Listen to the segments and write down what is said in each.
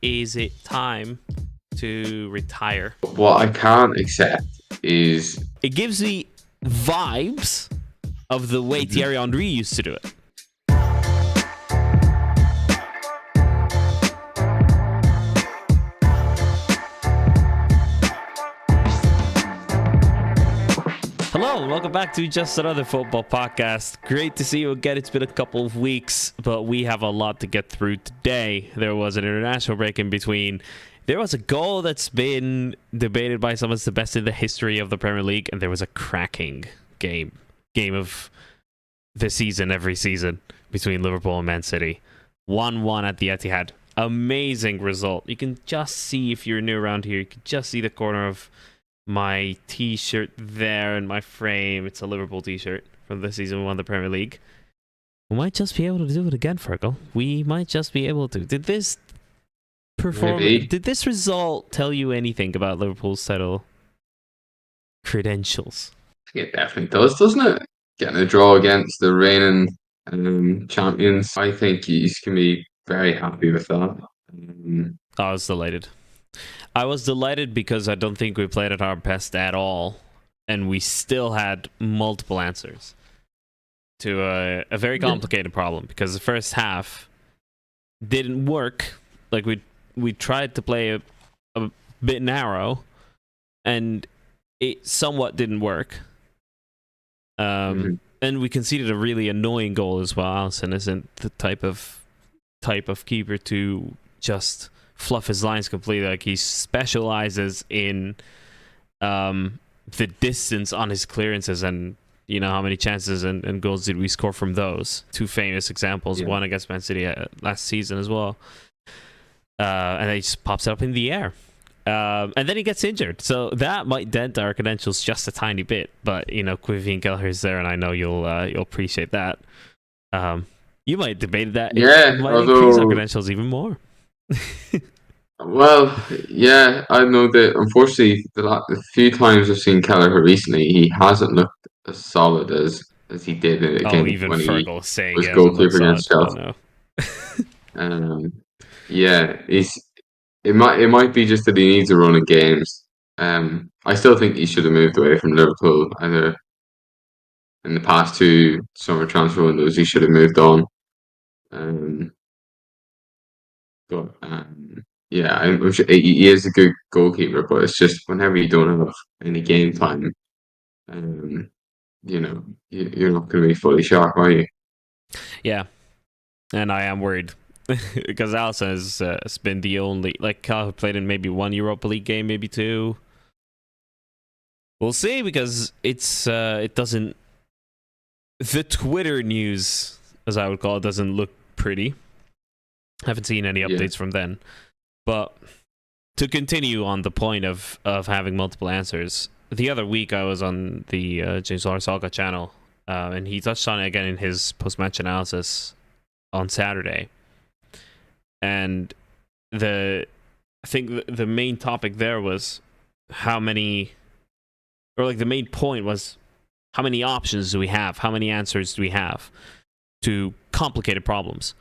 is it time to retire? What I can't accept is... It gives me vibes of the way Thierry Henry used to do it. Hello, and welcome back to Just Another Football Podcast. Great to see you again. It's been a couple of weeks, but we have a lot to get through today. There was an international break in between. There was a goal that's been debated by some as the best in the history of the Premier League, and there was a cracking game of the season every season between Liverpool and Man City. 1-1 at the Etihad. Amazing result. You can just see, if you're new around here, you can just see the corner of my t-shirt there in my frame. It's a Liverpool t-shirt from the season we won the Premier League. We might just be able to do it again, Fergal. We might just be able to. Did this result tell you anything about Liverpool's title credentials? It definitely does, doesn't it? Getting a draw against the reigning champions. I think you can be very happy with that. I was delighted. I was delighted because I don't think we played at our best at all, and we still had multiple answers to a very complicated problem, because the first half didn't work. Like, we tried to play a bit narrow, and it somewhat didn't work. And we conceded a really annoying goal as well. Alisson isn't the type of keeper to just fluff his lines completely. Like, he specializes in the distance on his clearances, and you know how many chances and goals did we score from those? Two famous examples, one against Man City last season as well. And he just pops it up in the air. And then he gets injured. So that might dent our credentials just a tiny bit. But, you know, Quivien Kelleher's there, and I know you'll appreciate that. You might debate that. Yeah, it might increase our credentials even more. Well, yeah, I know that unfortunately the few times I've seen Kelleher recently, he hasn't looked as solid as he did Even when Fergal he saying was he hasn't goalkeeper against solid. Chelsea. Yeah, it might be just that he needs a run of games. I still think he should have moved away from Liverpool. Either in the past two summer transfer windows, he should have moved on. Yeah, I'm sure he is a good goalkeeper, but it's just whenever you don't have any game time, you know, you're not going to be fully sharp, are you? Yeah, and I am worried because Alisson has been the only, like, Cal played in maybe one Europa League game, maybe two. We'll see, because it doesn't. The Twitter news, as I would call it, doesn't look pretty. Haven't seen any updates from then. But to continue on the point of having multiple answers, the other week I was on the James Lawler channel, and he touched on it again in his post-match analysis on Saturday. And I think the main topic there was the main point was, how many options do we have? How many answers do we have to complicated problems?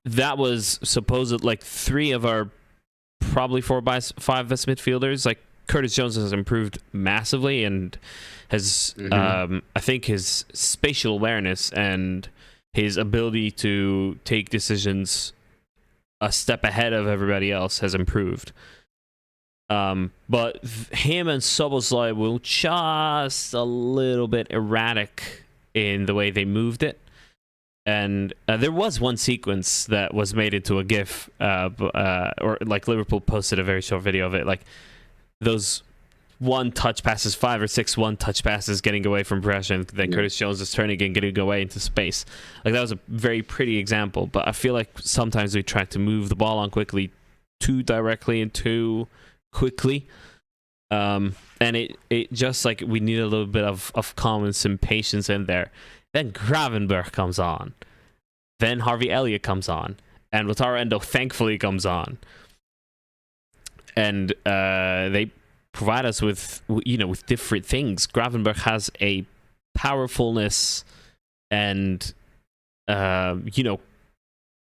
That was supposed, like, three of our probably 4 by 5 best midfielders. Like, Curtis Jones has improved massively and has, I think, his spatial awareness and his ability to take decisions a step ahead of everybody else has improved. But him and Szoboszlai were just a little bit erratic in the way they moved it. And there was one sequence that was made into a GIF, or like Liverpool posted a very short video of it, like those one-touch passes, 5 or 6 one-touch passes getting away from pressure, and then Curtis Jones is turning and getting away into space. Like, that was a very pretty example, but I feel like sometimes we try to move the ball on quickly, too directly and too quickly. And it just, like, we need a little bit of calm and some patience in there. Then Gravenberch comes on. Then Harvey Elliott comes on. And Wataru Endo thankfully comes on. And they provide us with different things. Gravenberch has a powerfulness and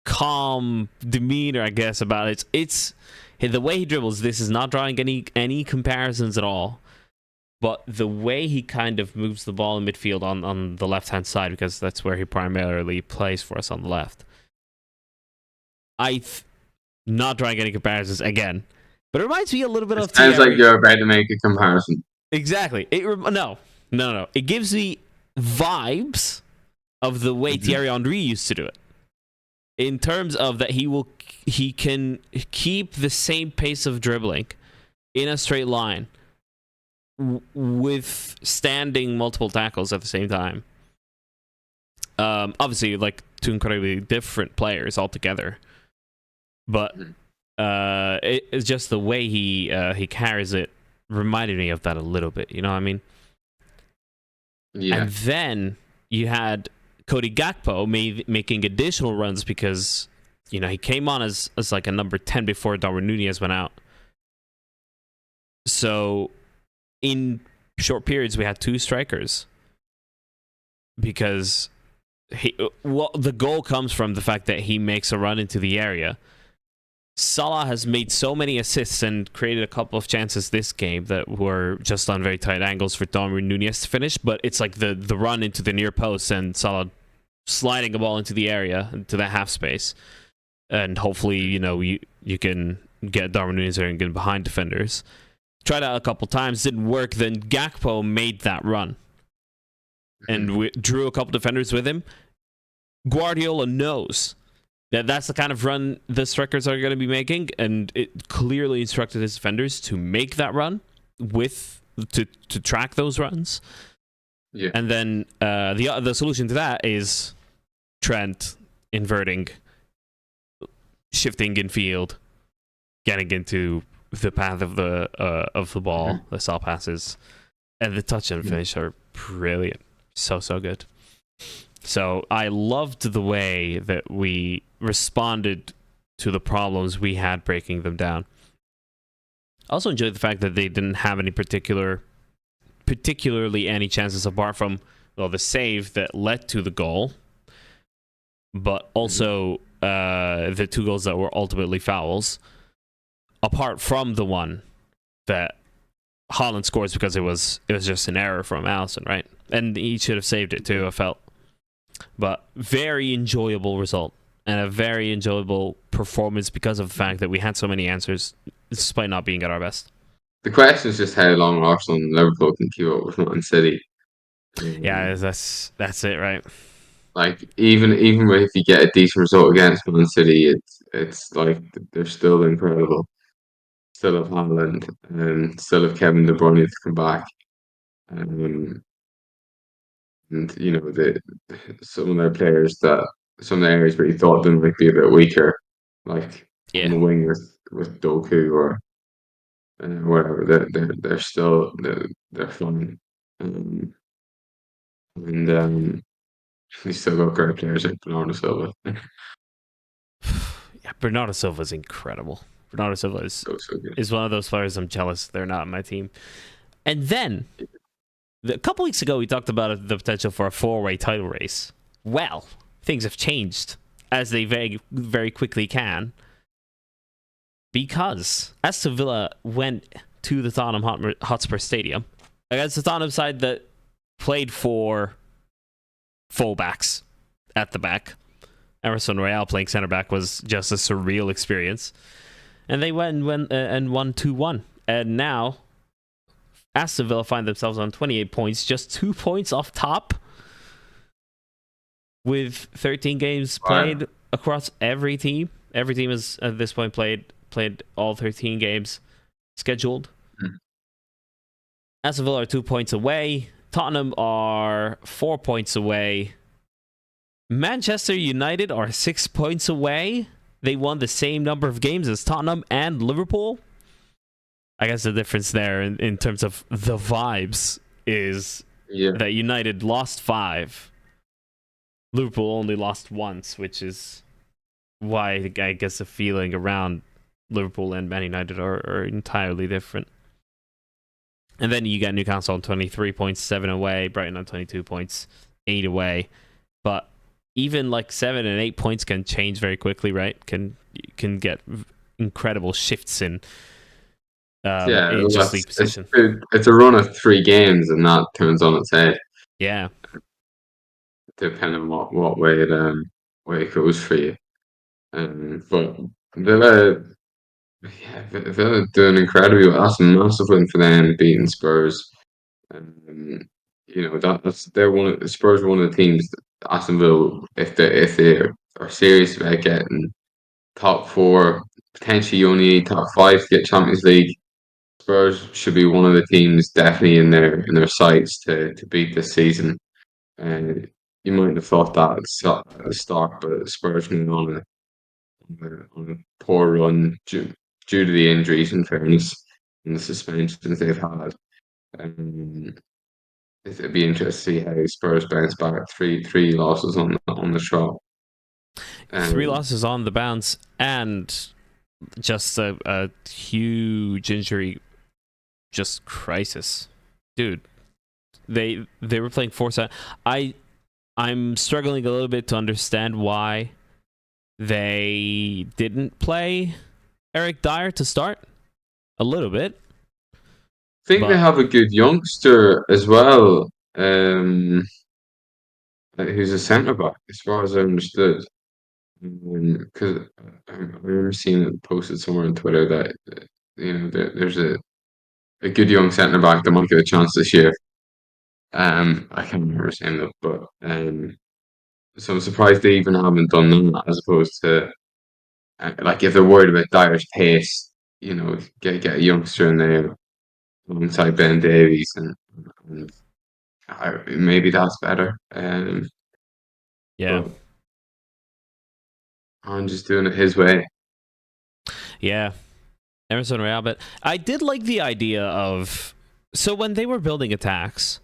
calm demeanor, I guess, about it. It's the way he dribbles. This is not drawing any comparisons at all. But the way he kind of moves the ball in midfield on the left-hand side, because that's where he primarily plays for us on the left. Not drawing any comparisons again, but it reminds me a little bit of Sounds Thierry. like you're about to make a comparison. Exactly. No. It gives me vibes of the way Thierry Henry used to do it. In terms of that, he can keep the same pace of dribbling in a straight line with standing multiple tackles at the same time. Obviously, like two incredibly different players altogether, but it's just the way he carries it reminded me of that a little bit. You know what I mean? Yeah. And then you had Cody Gakpo making additional runs because he came on as like a number 10 before Darwin Núñez went out. So in short periods we had two strikers because the goal comes from the fact that he makes a run into the area. Salah has made so many assists and created a couple of chances this game that were just on very tight angles for Darwin Núñez to finish, but it's like the run into the near post and Salah sliding a ball into the area, into that half space. And hopefully, you can get Darwin Núñez there and get behind defenders. Tried out a couple times, didn't work. Then Gakpo made that run and drew a couple defenders with him. Guardiola knows that that's the kind of run the strikers are going to be making, and it clearly instructed his defenders to make that run to track those runs. Yeah. And then the solution to that is Trent inverting, shifting in field, getting into the path of the ball, the Salah passes, and the touch and finish are brilliant. So good. So I loved the way that we responded to the problems we had breaking them down. I also enjoyed the fact that they didn't have any particularly any chances apart from the save that led to the goal, but also the two goals that were ultimately fouls, apart from the one that Haaland scores because it was just an error from Alisson, right? And he should have saved it too, I felt. But very enjoyable result and a very enjoyable performance because of the fact that we had so many answers despite not being at our best. The question is just how long Arsenal and Liverpool can keep up with Man City. Yeah, that's it, right? Like even if you get a decent result against Man City, it's like they're still incredible. Still have Haaland and still have Kevin De Bruyne to come back. And some of their players some of the areas where you thought them might be a bit weaker, like on the wing with Doku or whatever, they're still they're fine. And you still got great players like Bernardo Silva. Yeah, Bernardo Silva is incredible. Bernardo Silva is one of those players I'm jealous they're not on my team. And then a couple weeks ago, we talked about the potential for a four-way title race. Well, things have changed, as they very, very quickly can, because Aston Villa went to the Tottenham Hotspur Stadium against the Tottenham side that played for fullbacks at the back. Emerson Royale playing centre-back was just a surreal experience. And they went and won 2-1. And now Aston Villa find themselves on 28 points, just 2 points off top, with 13 games played across every team. Every team has at this point played all 13 games scheduled. Aston Villa are 2 points away. Tottenham are 4 points away. Manchester United are 6 points away. They won the same number of games as Tottenham and Liverpool. I guess the difference there in terms of the vibes is that United lost 5. Liverpool only lost once, which is why I guess the feeling around Liverpool and Man United are entirely different. And then you got Newcastle on 23 points, 7 away. Brighton on 22 points, 8 away. But even like 7 and 8 points can change very quickly, right? Can get incredible shifts Yeah, in well, just league position. it's a run of 3 games, and that turns on its head, Yeah, depending on what way it goes for you. But Villa, yeah, Villa doing incredibly well. That's a massive win for them, beating Spurs. Um, they're Spurs are one of the teams that Aston Villa, if they are serious about getting top four, potentially you only need top five to get Champions League. Spurs should be one of the teams definitely in their sights to beat this season. Uh, you might have thought that at the start, but Spurs went on a poor run due to the injuries, in fairness, and the suspensions they've had. Um, it'd be interesting to see how Spurs bounce back. Three losses on the trot. 3 Um, losses on the bounce and just a huge injury, just crisis, dude. They were playing 4-7. I'm struggling a little bit to understand why they didn't play Eric Dyer to start. A little bit, I think they but have a good youngster as well, who's a centre back, as far as I understood. Because I remember seeing it posted somewhere on Twitter that there's a good young centre back that might get a chance this year. I can't remember his name though, but so I'm surprised they even haven't done that, as opposed to like if they're worried about Dyer's pace, get a youngster in there alongside Ben Davies, and maybe that's better. yeah. But I'm just doing it his way. Yeah, Emerson Royale. But I did like the idea of, so when they were building attacks,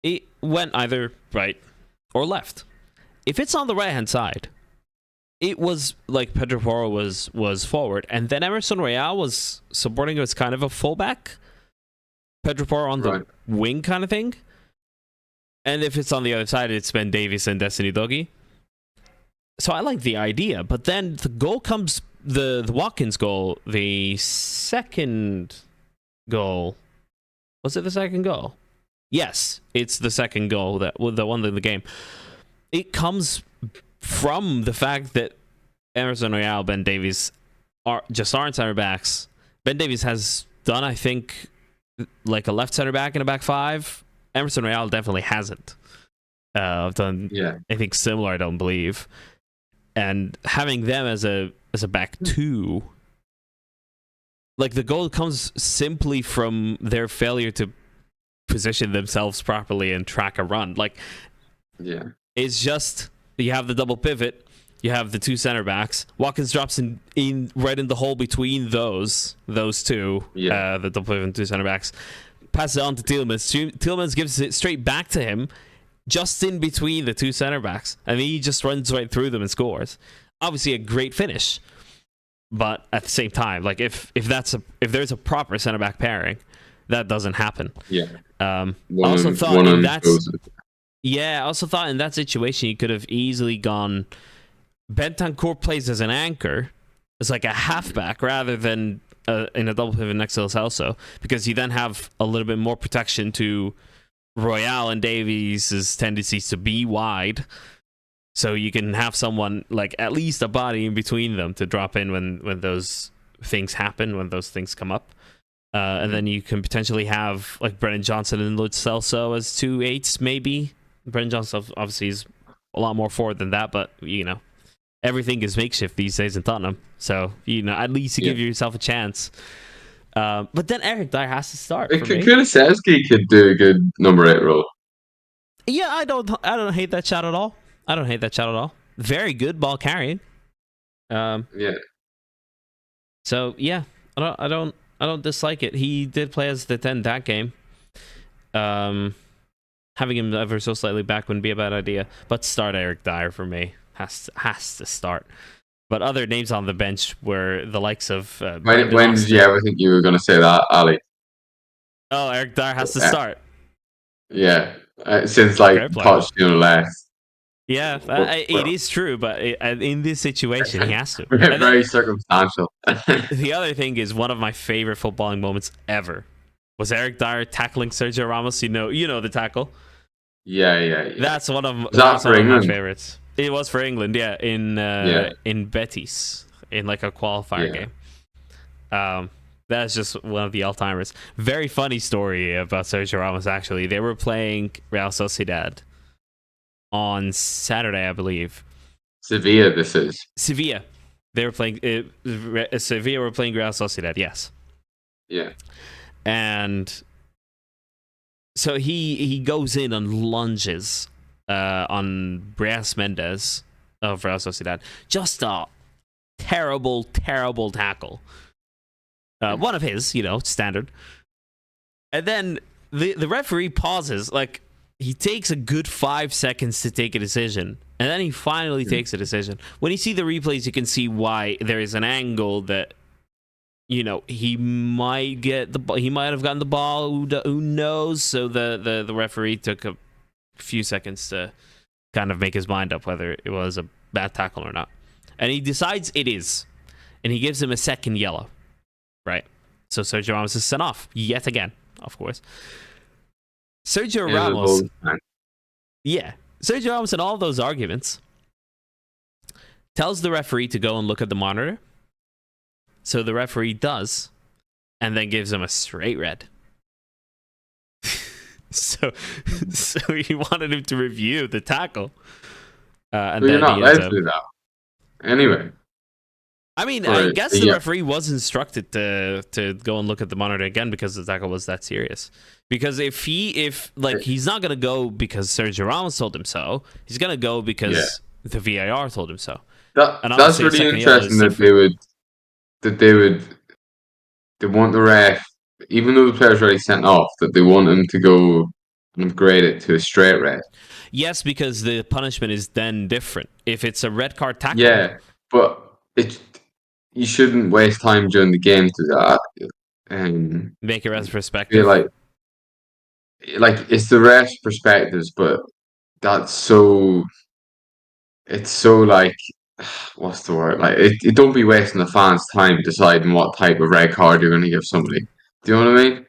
it went either right or left. If it's on the right hand side, it was like Pedro Porro was forward, and then Emerson Royale was supporting as kind of a fullback. Pedro Porro on Right. the wing kind of thing. And if it's on the other side, it's Ben Davies and Destiny Doggy. So I like the idea, but then the goal comes, the Watkins goal, the second goal. Was it the second goal? Yes, it's the second goal that won the game. It comes from the fact that Emerson Royale, Ben Davies aren't center backs. Ben Davies has done, I think, like a left center back and a back five. Emerson Royale definitely hasn't. I've done, Yeah. I think, similar. I don't believe, and having them as a back two, like the goal comes simply from their failure to position themselves properly and track a run. Like, Yeah. it's just you have the double pivot, you have the two center backs. Watkins drops in right in the hole between those two. Yeah. The double pivot and two center backs. Passes it on to Tielemans. Tielemans gives it straight back to him, just in between the two center backs, and he just runs right through them and scores. Obviously, a great finish, but at the same time, like if there's a proper center back pairing, that doesn't happen. Yeah. I also thought in that situation you could have easily gone. Bentancur plays as an anchor, as like a halfback rather than in a double pivot next to Lo Celso, because you then have a little bit more protection to Royale and Davies' tendencies to be wide, so you can have someone like at least a body in between them to drop in when those things happen, when those things come up. And then you can potentially have like Brennan Johnson and Lo Celso as 2/8s, maybe. Brennan Johnson obviously is a lot more forward than that, but everything is makeshift these days in Tottenham. So at least you give yourself a chance. But then Eric Dyer has to start. Kulusevski could do a good number 8 role. Yeah, I don't hate that shot at all. Very good ball carrying. Yeah. So yeah, I don't dislike it. He did play as the 10 that game. Having him ever so slightly back wouldn't be a bad idea. But start Eric Dyer for me. Has to start. But other names on the bench were the likes of When did you ever think you were going to say that, Ali? Oh, Eric Dyer has to start. Yeah. Since like Great player. Pochettino left. Yeah, it is true, but in this situation, he has to. Very circumstantial. The other thing is one of my favorite footballing moments ever was Eric Dyer tackling Sergio Ramos. You know the tackle. Yeah. That's one of England? my favorites. It was for England, yeah, in Betis in like a qualifier game. That's just one of the all-timers. Very funny story about Sergio Ramos. Actually, they were playing Real Sociedad on Saturday, I believe. Sevilla, this is. Sevilla. They were playing. Sevilla were playing Real Sociedad. Yes. Yeah. And so he goes in and lunges on Bras Mendes of Real Sociedad. Just a terrible tackle. One of his, standard. And then the referee pauses, like he takes a good 5 seconds to take a decision, and then he finally takes a decision. When you see the replays, you can see why there is an angle that he might get the ball. He might have gotten the ball. Who knows? So the referee took a few seconds to kind of make his mind up whether it was a bad tackle or not, and he decides it is, and he gives him a second yellow. Right. So Sergio Ramos is sent off yet again, of course. Sergio Ramos. Yeah. Sergio Ramos in all those arguments tells the referee to go and look at the monitor. So the referee does, and then gives him a straight red. so he wanted him to review the tackle. And you're then not allowed to do that. Anyway. I mean, I guess the referee was instructed to go and look at the monitor again because the tackle was that serious. Because if he's not gonna go because Sergio Ramos told him so, he's gonna go because the VAR told him so. That's really interesting that they want the ref, even though the player's already sent off, that they want him to go and upgrade it to a straight red. Yes, because the punishment is then different. If it's a red card tackle, but you shouldn't waste time during the game to that. Make your ref's perspective. Like it's the ref's perspectives, but that's so. It's so like, what's the word? Like, it don't be wasting the fans' time deciding what type of red card you're going to give somebody. Do you know what I mean?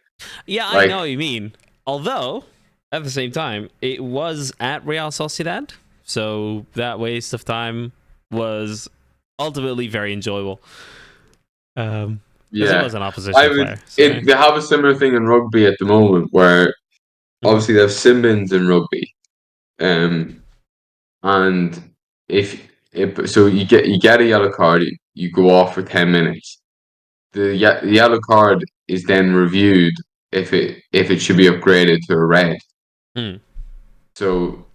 Yeah, I know what you mean. Although, at the same time, it was at Real Sociedad, so that waste of time was ultimately very enjoyable. It was an opposition player. So. They have a similar thing in rugby at the moment, where obviously they have sin bins in rugby, and so you get a yellow card, you go off for 10 minutes. The yellow card is then reviewed if it should be upgraded to a red. So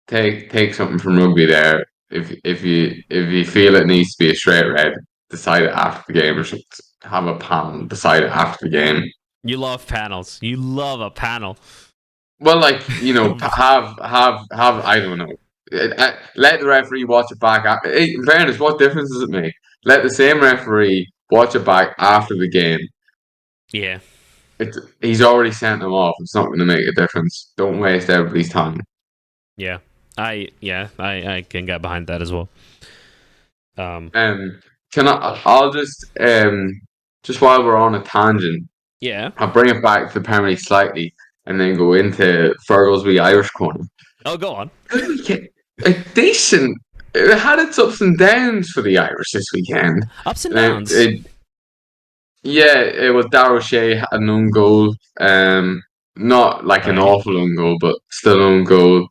take something from rugby there. If you feel it needs to be a straight red, decide it after the game, or have a panel decide it after the game. You love panels. You love a panel. Well, have I don't know. Let the referee watch it back. In fairness, what difference does it make? Let the same referee watch it back after the game. Yeah. He's already sent them off. It's not going to make a difference. Don't waste everybody's time. Yeah. I can get behind that as well. I'll just while we're on a tangent. Yeah. I'll bring it back to the Premier League slightly and then go into Fergal's wee Irish corner. Oh, go on. A decent. It had its ups and downs for the Irish this weekend. Ups and downs. It was Darryl Shea had an own goal. Not like an awful own goal, but still an own goal.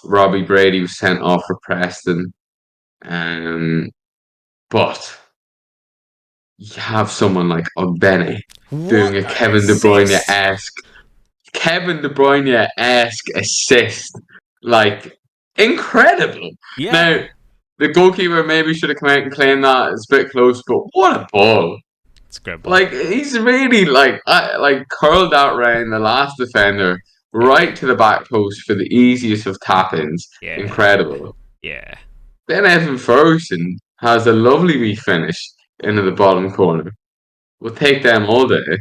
Robbie Brady was sent off for Preston. But you have someone like Ogbene doing a Kevin De Bruyne-esque assist. Like, incredible. Yeah. Now, the goalkeeper maybe should have come out and claimed that. It's a bit close, but what a ball. It's a great ball. Like, he's really, curled out round the last defender, right to the back post for the easiest of tap-ins. Yeah. Incredible. Yeah. Then Evan Ferguson has a lovely wee finish into the bottom corner. We'll take them all day.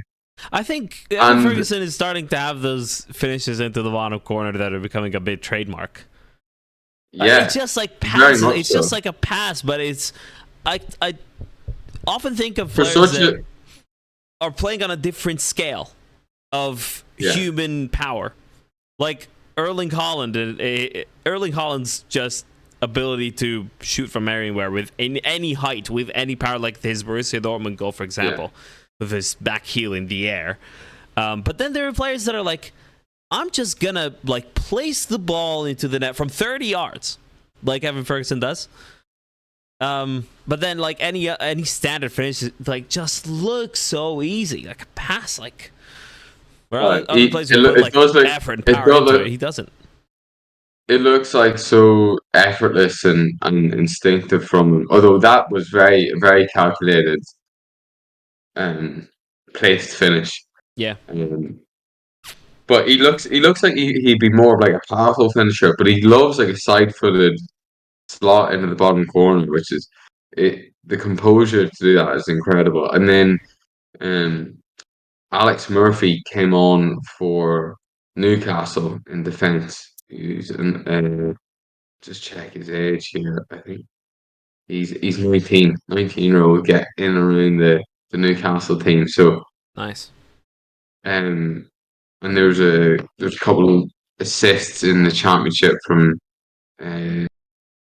I think Evan Ferguson is starting to have those finishes into the bottom corner that are becoming a bit trademark. It's Yeah, just like very passes. much It's so. just like a pass, but I often think of For players such that a are playing on a different scale of yeah, human power. Like Erling Haaland, Erling Haaland's just ability to shoot from anywhere with any height, with any power, like his Borussia Dortmund goal, for yeah, example, with his back heel in the air. But then there are players that are like, I'm just gonna like place the ball into the net from 30 yards, like Evan Ferguson does. But then like any standard finish, like just looks so easy, like a pass, like where other players would put it like does look effort and it power does into it. look He doesn't. it looks like so effortless and instinctive from him. Although that was very calculated um placed finish. Yeah, Um, but he looks like he'd be more of like a powerful finisher, but he loves like a side footed slot into the bottom corner, which is the composure to do that is incredible. And then um Alex Murphy came on for Newcastle in defence. Just check his age here. I think he's 19-year-old get in around the Newcastle team. So nice. um and there's a couple of assists in the championship from uh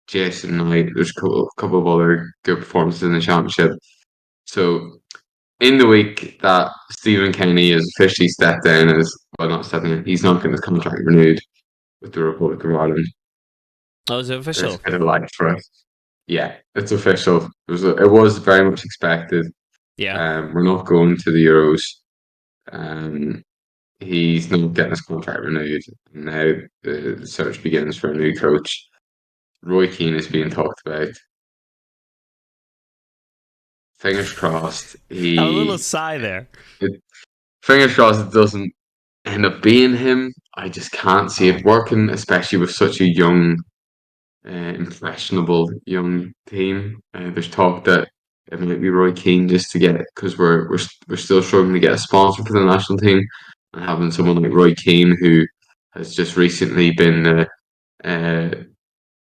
Jason Knight. There's a couple of other good performances in the championship. So in the week that Stephen Kenny has officially stepped down as well, not stepping in, he's not getting his contract renewed with the Republic of Ireland. Oh, is it There's a official? bit of life for us. Yeah, it's official. It was very much expected. Yeah. We're not going to the Euros. Um, he's not getting his contract renewed. Now the search begins for a new coach. Roy Keane is being talked about. Fingers crossed. A little sigh there. It, fingers crossed it doesn't end up being him. I just can't see it working, especially with such a young, impressionable young team. There's talk that it might be Roy Keane just to get it because we're still struggling to get a sponsor for the national team, and having someone like Roy Keane who has just recently been uh,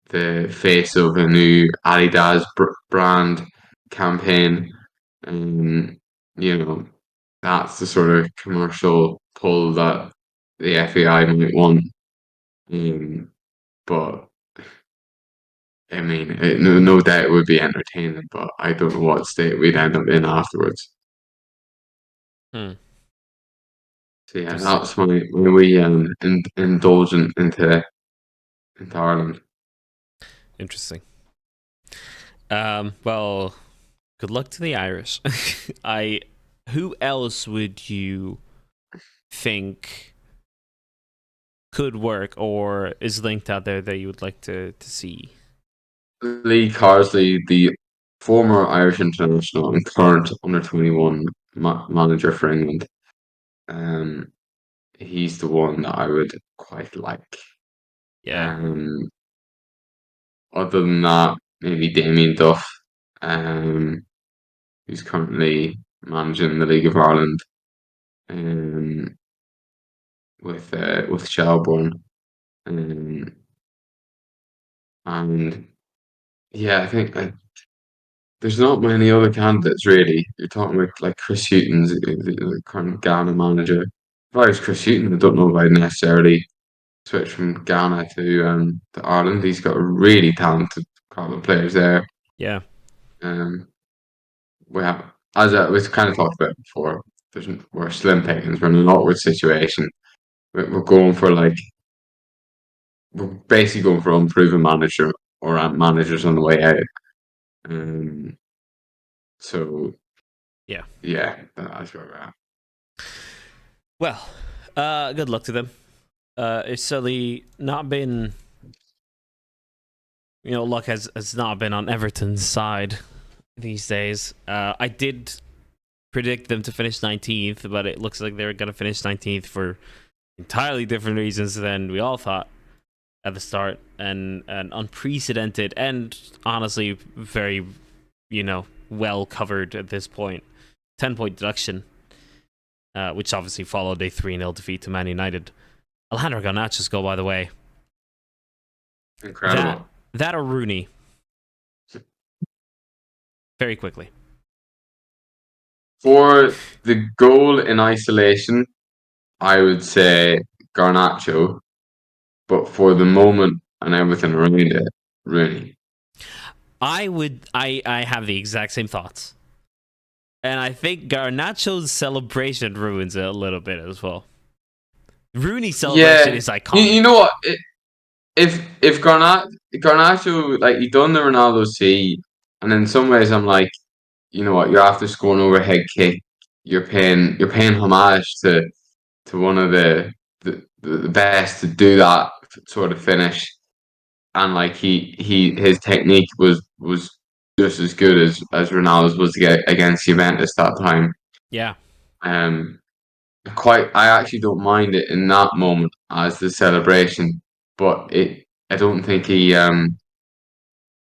the face of a new Adidas brand campaign. Um, you know, that's the sort of commercial pull that the FAI might want. Um, but I mean, no doubt it would be entertaining, but I don't know what state we'd end up in afterwards. Hmm. So yeah, Interesting. that's my wee indulgent into Ireland. Interesting. Well, good luck to the Irish. I. Who else would you think could work or is linked out there that you would like to see? Lee Carsley, the former Irish international and current under 21 manager for England. Um, he's the one that I would quite like. Yeah. Um, other than that, maybe Damien Duff, um, who's currently managing the League of Ireland, um, with Shelbourne, um, and yeah, I think there's not many other candidates really. You're talking about like Chris Hughton's the current Ghana manager. If I was Chris Hughton, I don't know if I'd necessarily switch from Ghana to Ireland. He's got a really talented crop of players there. Yeah. Um, we have, as we've kind of talked about before, we're slim pickings. We're in an awkward situation. We're going for like we're basically going for unproven manager or managers on the way out. Um, so Yeah. yeah, that's where we're at. Well, good luck to them. It's certainly not been, luck has not been on Everton's side these days. I did predict them to finish 19th, but it looks like they're going to finish 19th for entirely different reasons than we all thought at the start, and an unprecedented and honestly very, well covered at this point 10-point deduction, which obviously followed a 3-0 defeat to Man United. Alejandro Garnacho's goal, by the way, That Incredible. that or Rooney. Very quickly. For the goal in isolation, I would say Garnacho, but for the moment and everything around it, Rooney. I have the exact same thoughts. And I think Garnacho's celebration ruins it a little bit as well. Rooney's celebration Yeah, is you iconic. know what? If Garnacho, like, he done the Ronaldo C, and in some ways I'm like, you know what? You're after scoring overhead kick. You're paying homage to one of the best to do that sort of finish, and like his technique was just as good as Ronaldo's was to get against Juventus that time. Yeah. Um, I actually don't mind it in that moment as the celebration, but I don't think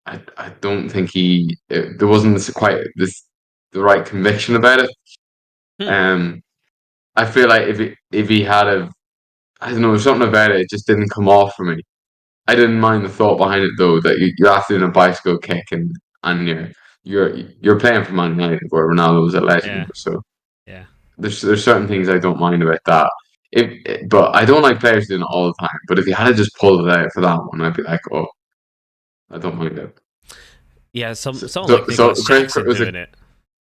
I don't think there wasn't quite the right conviction about it. Hmm. Um, I feel like if he had I don't know, something about it just didn't come off for me. I didn't mind the thought behind it though, that you're after doing a bicycle kick and you're playing for Man United where Ronaldo was a legend. Yeah. So Yeah. there's certain things I don't mind about that. But I don't like players doing it all the time. But if you had to just pull it out for that one, I'd be like, oh, I don't mind it. Yeah, So someone so, like so Nicholas Chris Jackson was a doing it.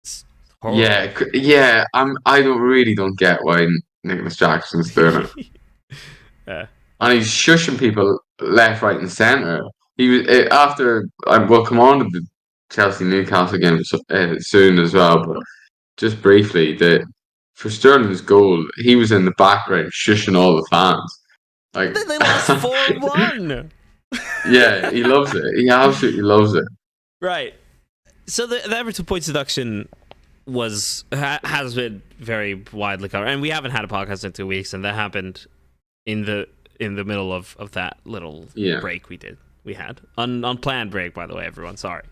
It's horrible. yeah yeah. I don't get why Nicholas Jackson's doing it. Yeah. And he's shushing people left, right, and centre. He was after. We'll come on to the Chelsea Newcastle game soon as well, but just briefly, that for Sterling's goal, he was in the background shushing all the fans. But then Like, they lost 4-1. yeah, he loves it. He absolutely loves it. Right. So the Everton point deduction has been very widely covered, and we haven't had a podcast in 2 weeks, and that happened in the middle of that little Yeah. break we had unplanned break, by the way, everyone. Sorry.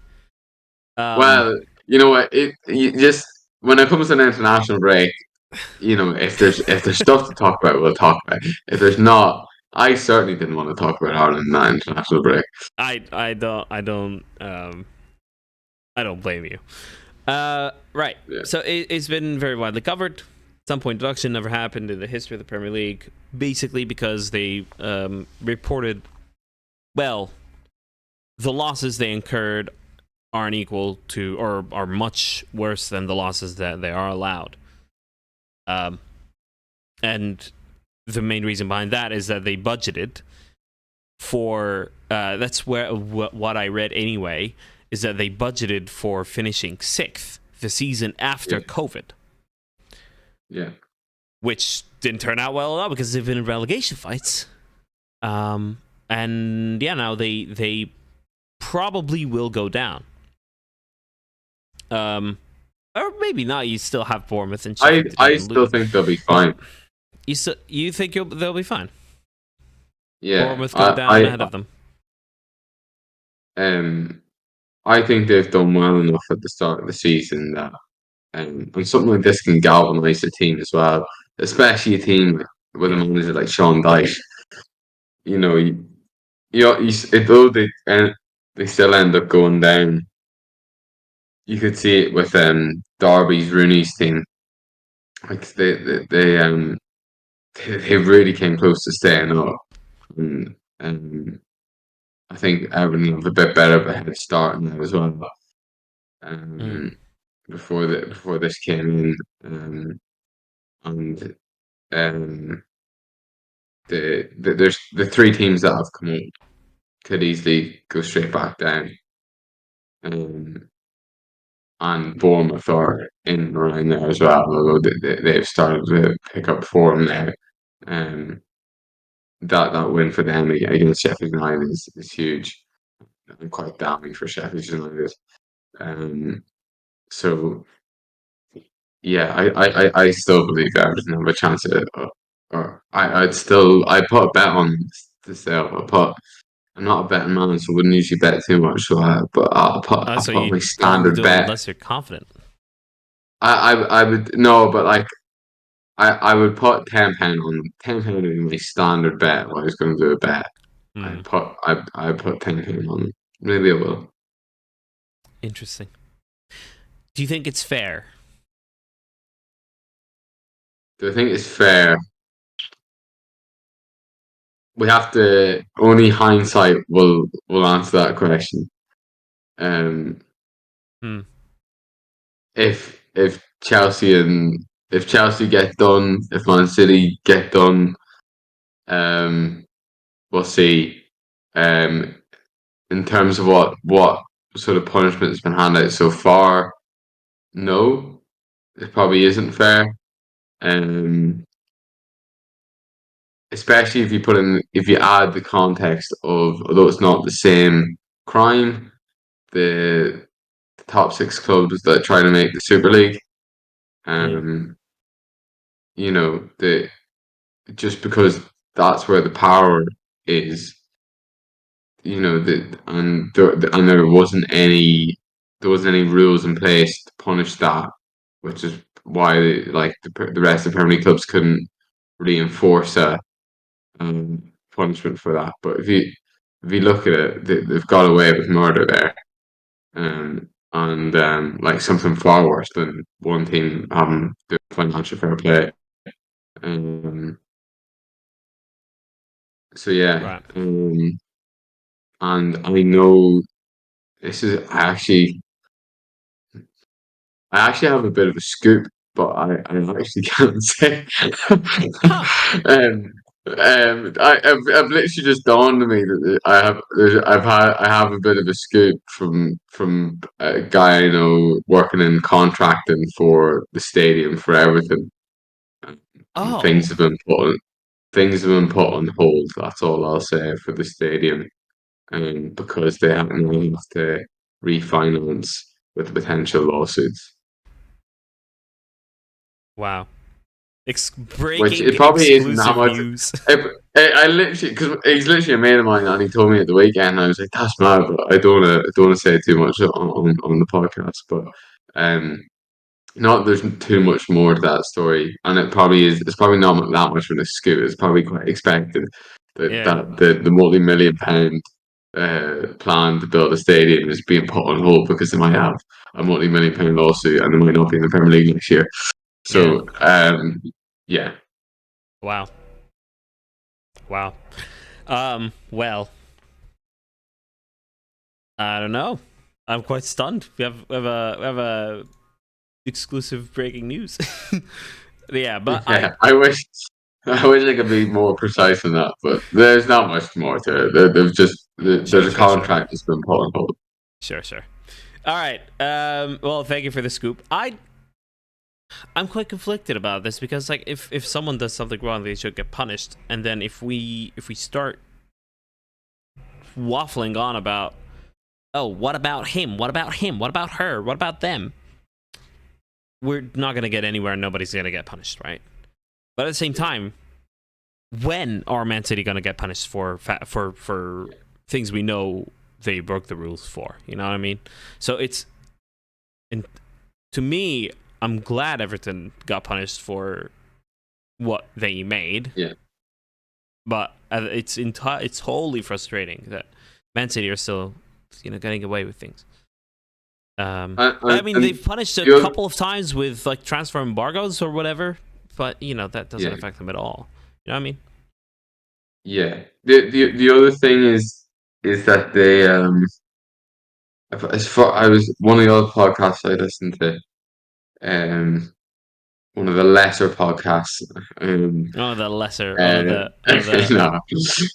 Well, you know what? You just when it comes to an international break, you know, if there's stuff to talk about, we'll talk about it. If there's not, I certainly didn't want to talk about Ireland in that international break. I don't blame you. Right. Yeah. So it's been very widely covered. Some point deduction never happened in the history of the Premier League, basically because they reported, well, the losses they incurred aren't equal to or are much worse than the losses that they are allowed. And the main reason behind that is that they budgeted for that's where what I read anyway, is that they budgeted for finishing 6th the season after Yeah. COVID, Yeah. which didn't turn out well at all because they've been in relegation fights. And yeah, now they probably will go down. Or maybe not. You still have Bournemouth and Sheffield. I still think they'll be fine. You think they'll be fine? Yeah. Bournemouth go down ahead of them. I think they've done well enough at the start of the season that and something like this can galvanise the team as well, especially a team with a manager like Sean Dyche. You know, though they still end up going down. You could see it with Derby's Rooney's team. Like they really came close to staying up, and I think Everton have a bit better of a head start now as well. Before this came in, and there's the three teams that have come up could easily go straight back down. Um, and Bournemouth are in and around there as well, although they've started to pick up form now. Um, that win for them against Sheffield United is huge and quite damning for Sheffield United. Um, so yeah, I still believe Everton have a chance at it. Or I'd put a bet on to sell. I'm not a betting man, so I wouldn't usually bet too much. But I'll So put you my only standard do it bet. unless you're confident. I would no, but like I would put £10 on £10 would be my standard bet. If I was going to do a bet. Hmm. I put 10k on them. Maybe I will. Interesting. Do you think it's fair? Do I think it's fair? We have to only hindsight will answer that question. Um, Hmm. if Chelsea get done, if Man City get done, um, we'll see. Um, in terms of what sort of punishment has been handed out so far, no, it probably isn't fair. Um, especially if you add the context of although it's not the same crime, the top six clubs that try to make the Super League, Hmm. um, the just because that's where the power is, and there wasn't any rules in place to punish that, which is why like the rest of the Premier League clubs couldn't reinforce a punishment for that. But if you look at it, they've got away with murder there, and like something far worse than one team having the financial fair play. Um, so yeah, Right. and I know this is I actually have a bit of a scoop, but I actually can't say. Huh. I've literally just dawned on me that I have a bit of a scoop from a guy I know working in contracting for the stadium for everything. And Oh. things have been put on hold. That's all I'll say for the stadium, because they haven't really have to refinance with potential lawsuits. Wow. Which Breaking it probably isn't that exclusive much. news. I literally, because he's literally a mate of mine, and he told me at the weekend. And I was like, "That's mad," but I don't want to say too much on the podcast. But um, not there's too much more to that story, and it probably is. It's probably not that much of a scoop. It's probably quite expected Yeah. that the multi-million-pound plan to build a stadium is being put on hold because they might have a multi-million-pound lawsuit, and they might not be in the Premier League next year. Yeah. So yeah. Wow. Wow. Well, I don't know. I'm quite stunned. We have a exclusive breaking news. Yeah, but Yeah, I wish I could be more precise than that, but there's not much more to it. There's sure, a sure, sure. contract that's been put on hold. Sure, sure. All right. Well, thank you for the scoop. I'm quite conflicted about this because like if someone does something wrong, they should get punished. And then if we start waffling on about, oh, what about him? What about him? What about her? What about them? We're not gonna get anywhere. Nobody's gonna get punished, right? But at the same time, when are Man City gonna get punished for things we know they broke the rules for? You know what I mean? So it's, and to me, I'm glad Everton got punished for what they made, Yeah, but it's wholly frustrating that Man City are still, getting away with things. I mean, and they've punished a the other, couple of times with like transfer embargoes or whatever, but that doesn't yeah, affect them at all. You know what I mean? yeah. The other thing is that they as far I was one of the other podcasts I listened to, one of the lesser podcasts, Oh, the lesser, uh, oh the. no,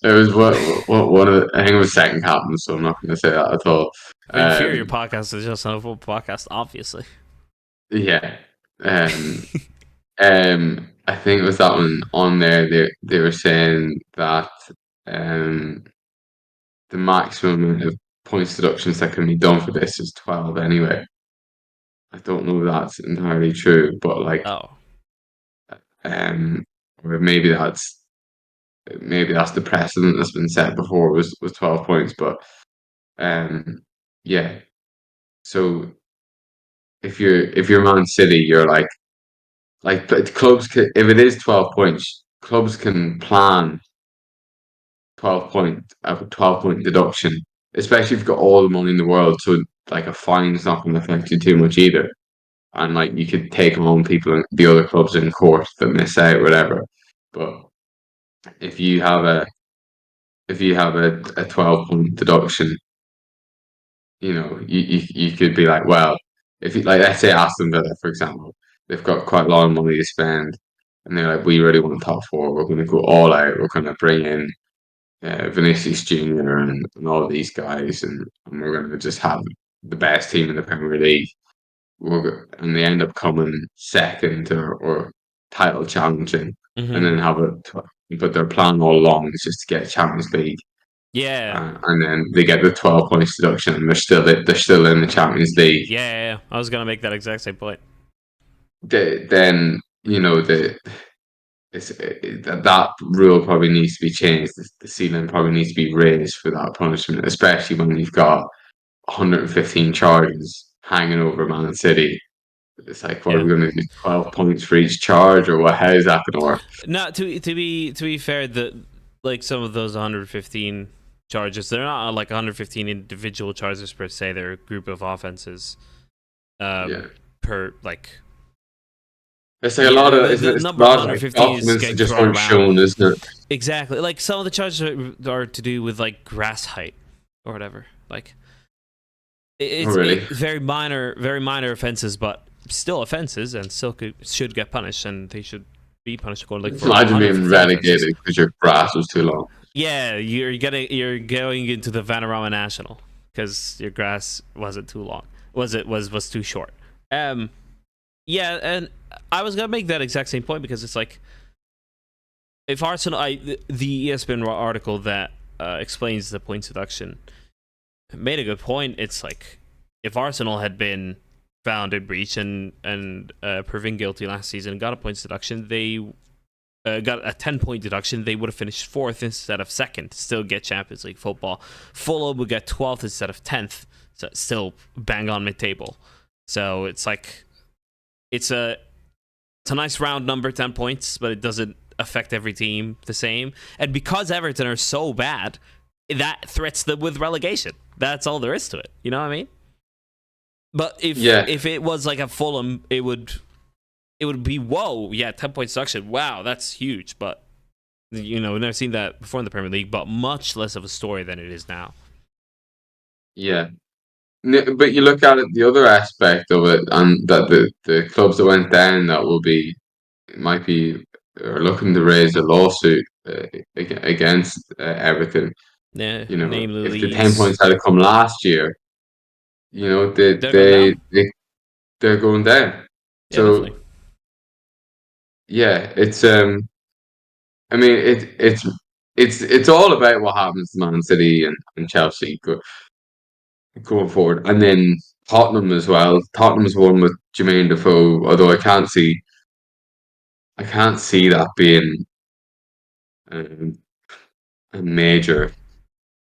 it was one of I think it was second captain, so I'm not going to say that at all. Inferior Um, podcast is just an full podcast, obviously. yeah. Um, I think it was that one on there. They were saying that um, the maximum amount of points deductions that can be done for this is 12 anyway. I don't know if that's entirely true, but like, Oh, um, or maybe that's the precedent that's been set before was 12 points. But um, yeah. So if you're Man City, you're like but clubs can, if it is 12 points, clubs can plan 12 point deduction, especially if you've got all the money in the world. So like a fine's not going to affect you too much either, and like you could take on people and the other clubs in court that miss out, whatever. But if you have a a 12 point deduction, you could be like, well, if you, like, let's say Aston Villa, for example, they've got quite a lot of money to spend, and they're like, we really want top four. We're going to go all out. We're going to bring in Vinicius Junior and all these guys, and we're going to just have the best team in the Premier League. And they end up coming second or title challenging, and Mm-hmm. then but their plan all along is just to get Champions League, Yeah. and then they get the 12 points deduction, and they're still in the Champions League. Yeah. I was gonna make that exact same point. Then that rule probably needs to be changed. The ceiling probably needs to be raised for that punishment, especially when you've got 115 charges hanging over Man City. It's like, what are Yeah. we going to do? 12 points for each charge, or what? How is that going to work? No, to be fair, the like some of those 115 charges, they're not like 115 individual charges per se. They're a group of offenses. Yeah, Per like it's like a lot of the it's a number of lot of like 115 is documents that getting just thrown aren't around. shown, isn't it? Exactly. Like some of the charges are to do with like grass height or whatever. Like Oh, really? very minor offenses, but still offenses, and still should get punished, and they should be punished accordingly for Imagine being 115 offenses. relegated because your grass was too long. Yeah, you're going into the Vanarama National because your grass wasn't too long. Was too short. Yeah, and I was gonna make that exact same point because it's like if Arsenal, the ESPN article that explains the points deduction made a good point. It's like if Arsenal had been found in breach and proven guilty last season and got a points deduction, they got a 10-point deduction. They would have finished 4th instead of 2nd, still get Champions League football. Fulham would get 12th instead of 10th, so still bang on mid-table. So it's like it's a nice round number, 10 points, but it doesn't affect every team the same. And because Everton are so bad, that threats them with relegation. That's all there is to it. You know what I mean? But if it was like a Fulham, it would be, whoa, yeah, 10 point deduction. Wow, that's huge. But we've never seen that before in the Premier League, but much less of a story than it is now. Yeah. But you look at it, the other aspect of it, and that the clubs that went down that might be are looking to raise a lawsuit against Everton. Yeah, If namely the 10 points Leeds. had to come last year, They're going down? they're going down. Yeah, definitely. So yeah, it's I mean it's all about what happens to Man City and Chelsea going forward, and then Tottenham as well. Tottenham's one with Jermaine Defoe, although I can't see that being um, a major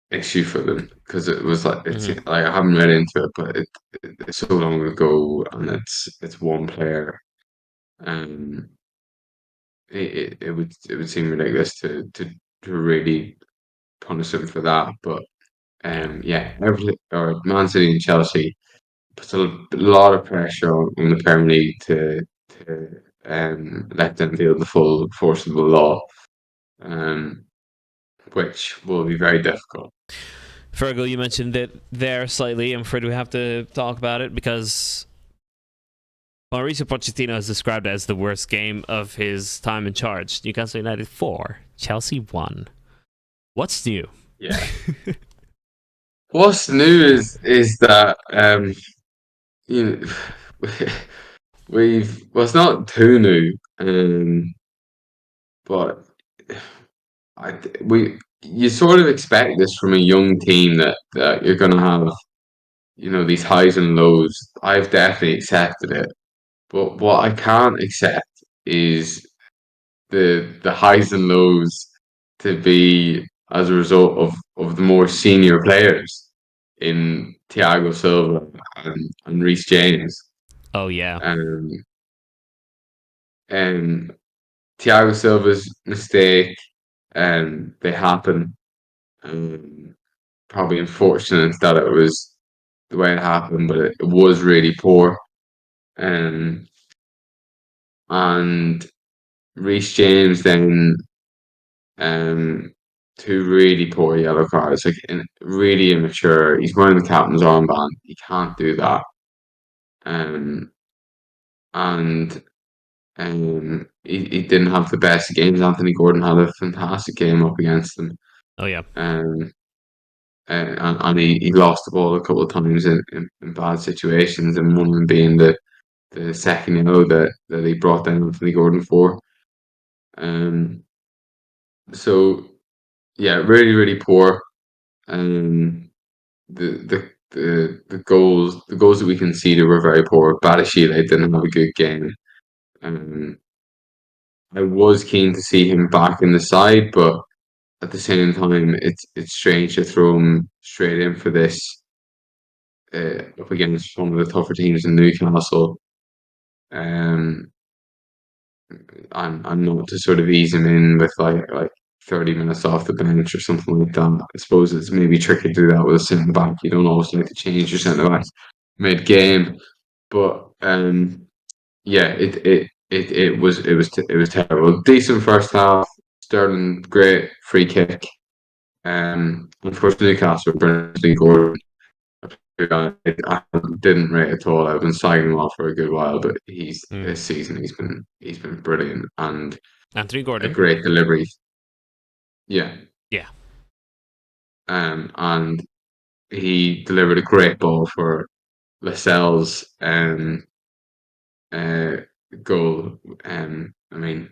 issue for them because it was like Mm-hmm. like I haven't read into it, but it's so long ago, and it's one player. Um, it would seem ridiculous to really punish him for that, but Yeah. yeah, or Man City and Chelsea puts a lot of pressure on the Premier League to let them feel the full force of the law, um, which will be very difficult. Fergal, you mentioned it there slightly. I'm afraid we have to talk about it because Mauricio Pochettino is described as the worst game of his time in charge. Newcastle United 4, Chelsea 1. What's new? Yeah. What's new is that you know well, it's not too new, but you sort of expect this from a young team that you're going to have these highs and lows. I've definitely accepted it, but what I can't accept is the highs and lows to be as a result of the more senior players in Thiago Silva and Reece James. Oh, yeah. Um, and Thiago Silva's mistake, they happen. Probably unfortunate that it was the way it happened, but it was really poor. Um, and Reece James then um, two really poor yellow cards, like really immature. He's wearing the captain's armband. He can't do that. Um, and he didn't have the best games. Anthony Gordon had a fantastic game up against him. Oh yeah. Um, and he lost the ball a couple of times in bad situations, and one of them being the second that he brought down Anthony Gordon for. Um, so yeah, really really poor. Um, the goals that we conceded were very poor. Badashile didn't have a good game. Um, I was keen to see him back in the side, but at the same time, it's strange to throw him straight in for this up against one of the tougher teams in Newcastle. Um, and not to sort of ease him in with like 30 minutes off the bench or something like that. I suppose it's maybe tricky to do that with a centre back. You don't always like to change your centre back mid game, but yeah, it was terrible. Decent first half. Sterling great free kick. Unfortunately, Newcastle were brilliantly Gordon. I didn't rate at all. I've been slagging him off for a good while, but Mm. this season he's been brilliant and Anthony a Gordon. great delivery. Yeah, Yeah. and he delivered a great ball for Lascelles' uh, goal. I mean,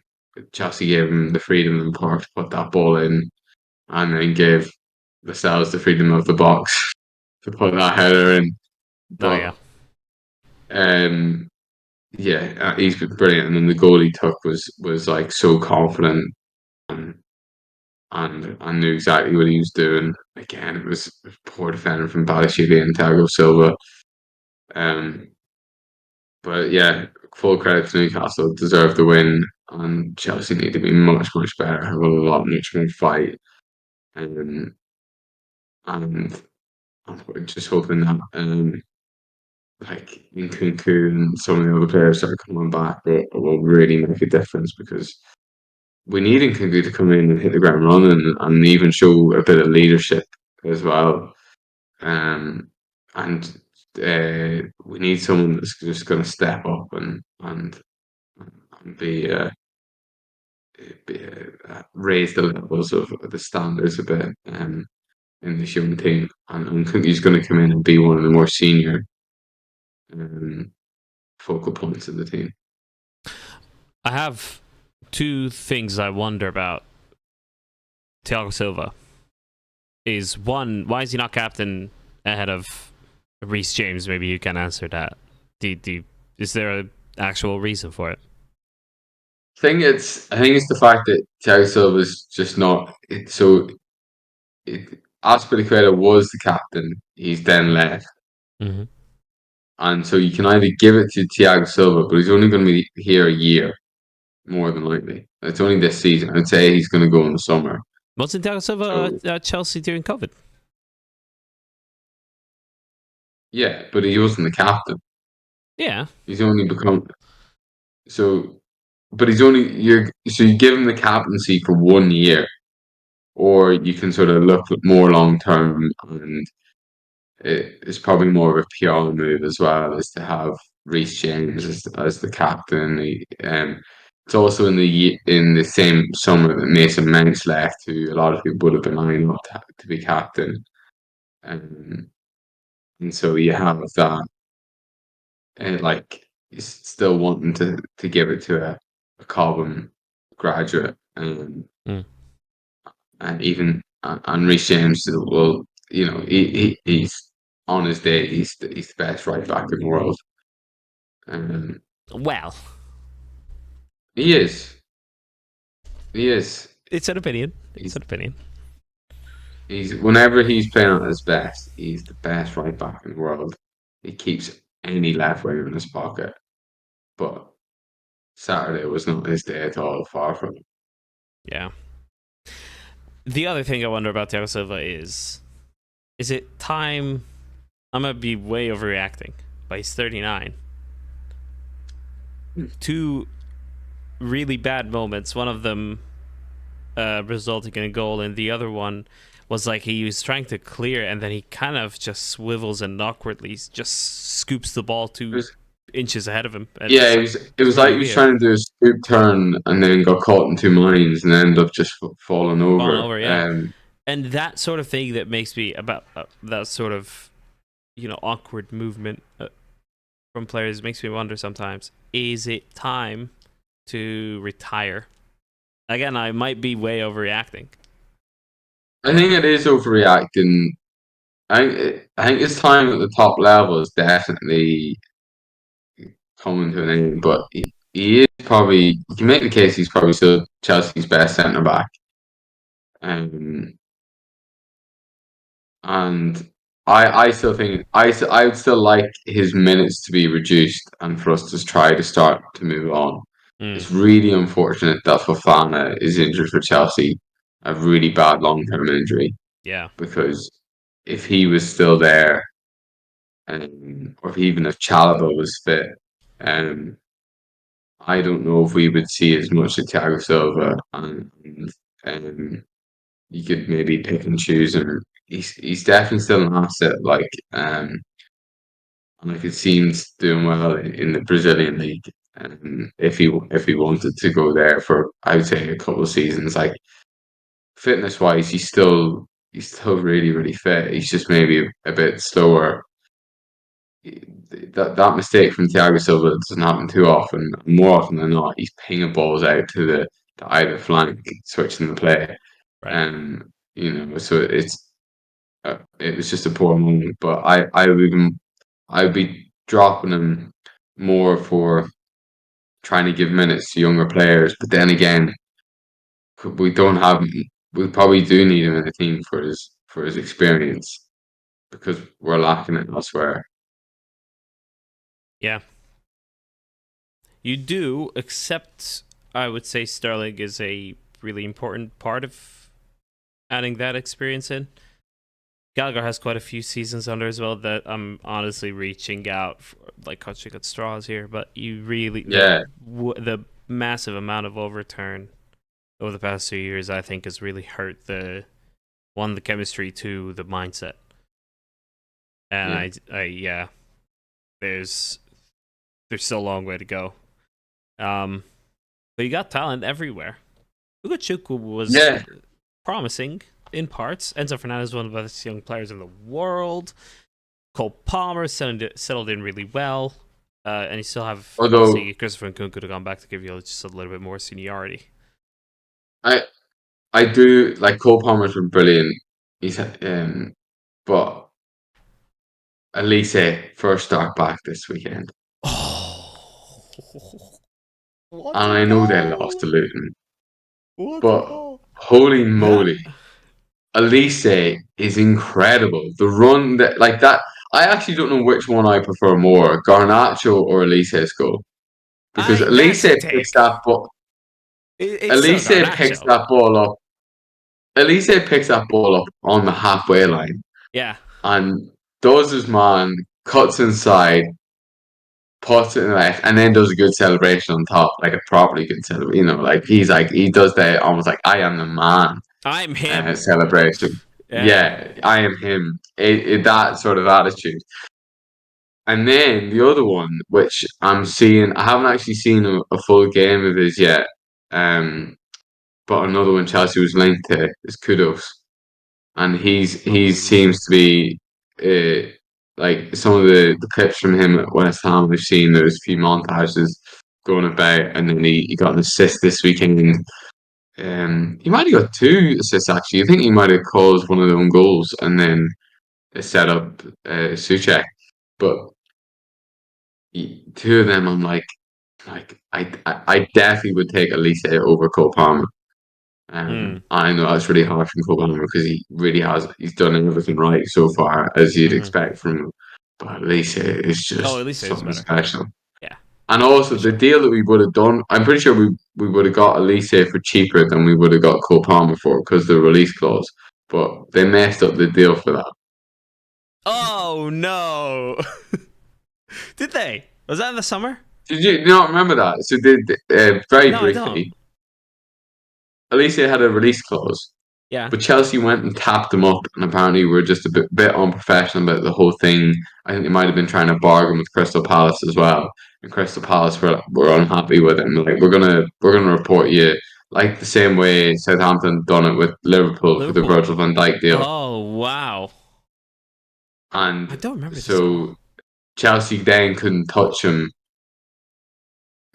Chelsea gave him the freedom in part to put that ball in, and then gave Lascelles the freedom of the box to put that header in. Oh yeah. But um, yeah, he's been brilliant. And then the goal he took was like so confident and and knew exactly what he was doing. Again, it was poor defender from Balashidi and Thiago Silva. Um, but yeah, full credit to Newcastle, deserved the win, and Chelsea need to be much much better, have a lot much more fight, um, and I'm just hoping that like Nkunku and some of the other players that are coming back will really make a difference because we need Nkunku to come in and hit the ground running and even show a bit of leadership as well. Um, and we need someone that's just going to step up and raise the levels of the standards a bit in this young team. And Nkunku's going to come in and be one of the more senior um, focal points of the team. I have two things I wonder about Thiago Silva. Is one, why is he not captain ahead of Reece James? Maybe you can answer that. Is there an actual reason for it? I think it's the fact that Thiago Silva is just not so. Aspilicueta was the captain. He's then left, Mm-hmm. and so you can either give it to Thiago Silva, but he's only going to be here a year, more than likely. It's only this season. I'd say he's going to go in the summer. Wasn't Thiago Silva So at Chelsea during COVID? yeah, but he wasn't the captain. Yeah. He's only become so. But he's only you give him the captaincy for 1 year, or you can sort of look more long term, and it's probably more of a PR move as well, is to have Reece James as the captain. It's also in the same summer that Mason Mount's left, who a lot of people would have been eyeing up to be captain, um, and so you have that, like he's still wanting to give it to a Cobham graduate, Mm. and even and Reece James will, he's on his day, he's the best right back in the world. Um, Well, he is, he is. it's an opinion. It's He's an opinion. he's whenever he's playing at his best, he's the best right back in the world. He keeps any left winger in his pocket, but Saturday was not his day at all. Far from it. Yeah. The other thing I wonder about Thiago Silva is it time? I'm gonna be way overreacting, but he's 39. Two really bad moments. One of them resulting in a goal, and the other one was like he was trying to clear, and then he kind of just swivels and awkwardly just scoops the ball It two was, inches ahead of him, and yeah, it's like it it's was really like he was weird. trying to do a scoop turn and then got caught in two minds and ended up just falling Falling over. over, yeah. And that sort of thing that makes me about that sort of awkward movement from players makes me wonder sometimes, is it time to retire? Again, I might be way overreacting, I but think it is overreacting. I think his time at the top level is definitely coming to an end, but he is probably, you can make the case he's probably still Chelsea's best centre back. Um, and I still think I would still like his minutes to be reduced and for us to try to start to move on. mm, It's really unfortunate that Fofana is injured for Chelsea, a really bad long term injury, yeah, because if he was still there, or even if Chalobah was fit, um, I don't know if we would see as much of Thiago Silva, and you could maybe pick and choose him. He's definitely still an asset, and I could see him doing well in the Brazilian league. If he wanted to go there for, I would say, a couple of seasons, like fitness wise, he's still really fit. He's just maybe a bit slower. That mistake from Thiago Silva doesn't happen too often. More often than not, he's pinging balls out to either flank, switching the play. right. So it was just a poor moment. But I would be dropping him more for trying to give minutes to younger players. But then again, we don't have. We probably do need him in the team for his experience because we're lacking it elsewhere. Yeah, you do, except I would say Sterling is a really important part of adding that experience in. Gallagher has quite a few seasons under as well that I'm honestly reaching out for, like clutching at straws here, but you really Yeah, the massive amount of overturn over the past 2 years, I think, has really hurt the chemistry, two, the mindset, and yeah, I yeah, there's still a long way to go. Um, but you got talent everywhere. Ugochukwu was yeah. promising in parts. Enzo Fernandez, one of the best young players in the world. Cole Palmer settled in really well. And you still have, Although obviously, Christopher Nkunku could have gone back to give you just a little bit more seniority. I I do like Cole Palmer's been brilliant. But Elise first start back this weekend, Oh, what and a I know they lost to goal! Luton, What a but goal! holy That moly, Elise is incredible. The run that, I actually don't know which one I prefer more, Garnacho or Elise's goal, because that's a take. It's still Elise picks Garnacho. that ball up. Elise picks that ball up on the halfway line Yeah, and does his man, cuts inside, puts it in the left, and then does a good celebration on top, like a properly good celebration. Like he does the almost like I am the man I'm him. celebration. Yeah. Yeah, I am him. That sort of attitude. And then the other one, which I'm seeing, I haven't actually seen a full game of his yet. Um, but another one Chelsea was linked to is Kudos, and he Oh, seems to be like some of the clips from him at West Ham we've seen. There's a few montages going about, and then he got an assist this weekend. He might have got two assists actually. I think he might have caused one of their own goals and then set up Suchek. But two of them, I'm I definitely would take Elise over Cole Palmer. mm, I know that's really harsh from Cole Palmer because he's done everything right so far as you'd mm-hmm. expect from him. But Elise is Oh, just at least it is something better. special. Yeah. And also For the sure. deal that we would have done, I'm pretty sure we would have got Elise for cheaper than we would have got Cole Palmer for because of the release clause. But they messed up the deal for that. Oh no! Did they? Was that in the summer? Did you not remember that? So very No, I don't. briefly, Elise had a release clause, Yeah. but Chelsea went and tapped them up, and apparently were just a bit unprofessional about the whole thing. I think they might have been trying to bargain with Crystal Palace as well, and Crystal Palace were unhappy with it, and like we're gonna report you like the same way Southampton done it with Liverpool for the Liverpool. Virgil van Dijk deal, Oh wow. I and don't remember this at all. so Chelsea then couldn't touch him,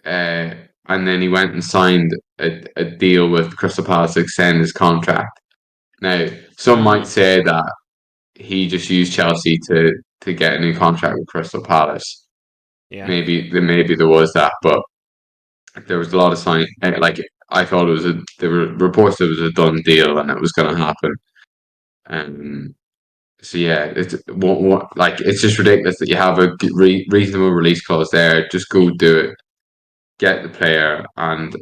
uh, and then he went and signed a deal with Crystal Palace to extend his contract. Now, some might Mm, say that he just used Chelsea to get a new contract with Crystal Palace. yeah. Maybe there was that, but there was a lot of sign. Like I thought it was there were reports that it was a done deal and it was going to happen. Um, so yeah, like it's just ridiculous that you have a reasonable release clause there. Just go do it, get the player, and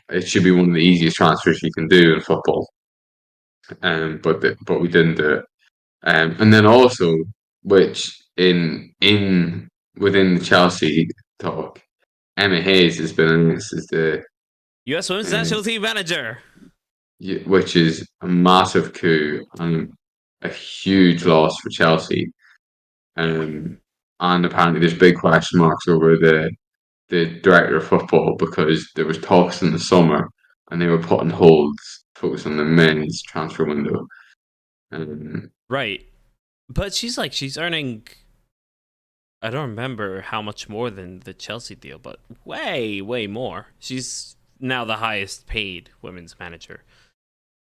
it should be one of the easiest transfers you can do in football. But we didn't do it. And then also, which in within the Chelsea talk, Emma Hayes has been announced as the U.S. Women's uh, National Team manager. which is a massive coup and a huge loss for Chelsea. Yeah. Um, and apparently there's big question marks over the director of football because there was talks in the summer and they were put on hold, focus on the men's transfer window. Um, Right. But she's earning. I don't remember how much more than the Chelsea deal, but way, way more. She's now the highest paid women's manager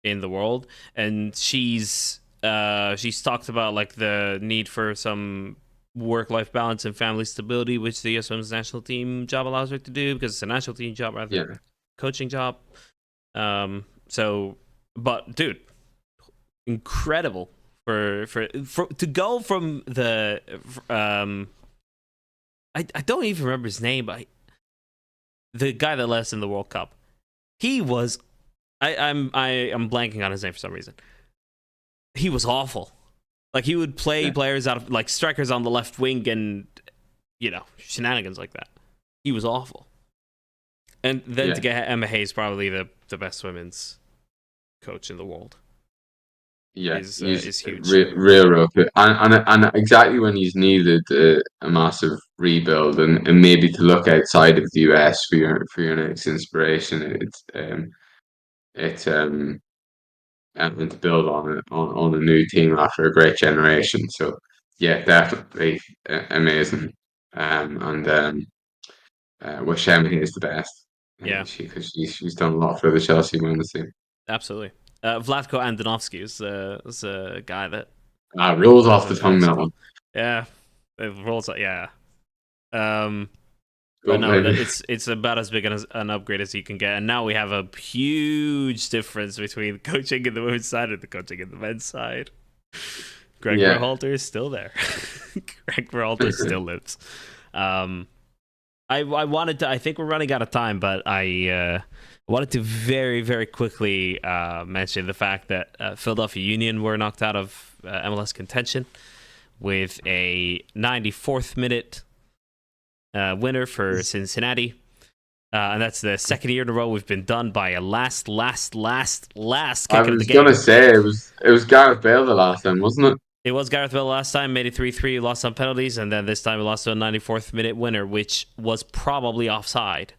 in the world, and she's talked about like the need for some work-life balance and family stability, which the US Women's National Team job allows her to do because it's a national team job rather than yeah, a coaching job. So, but dude, incredible for to go from the I don't even remember his name, but the guy that led us in the World Cup, he was I'm blanking on his name for some reason. He was awful. Like he would play yeah, players out of like strikers on the left wing and shenanigans like that. He was awful. And then to yeah. get Emma Hayes, probably the best women's coach in the world, Yeah, he's is huge. real good, and exactly when he's needed a massive rebuild, and maybe to look outside of the US for your next inspiration. It's and to build on a new team after a great generation. So yeah, definitely amazing. Wish Emily is the best. Yeah, Because she's done a lot for the Chelsea women's team. absolutely. Vlatko Andonovsky is a guy that Rolls off the was tongue, that mentioned. one. Yeah, it rolls. Yeah. Um, but Go no, baby. it's about as big an upgrade as you can get, and now we have a huge difference between coaching in the women's side and the coaching in the men's side. Greg Yeah. Berhalter is still there. Greg Berhalter still lives. Um, I wanted to. I think we're running out of time, but I wanted to very very quickly mention the fact that Philadelphia Union were knocked out of MLS contention with a 94th minute winner for Cincinnati. And that's the second year in a row we've been done by a last kick I of the was gonna game. say it was Gareth Bale the last time, wasn't it? It was Gareth Bale last time, made it 3-3, lost on penalties, and then this time we lost to a 94th minute winner, which was probably offside.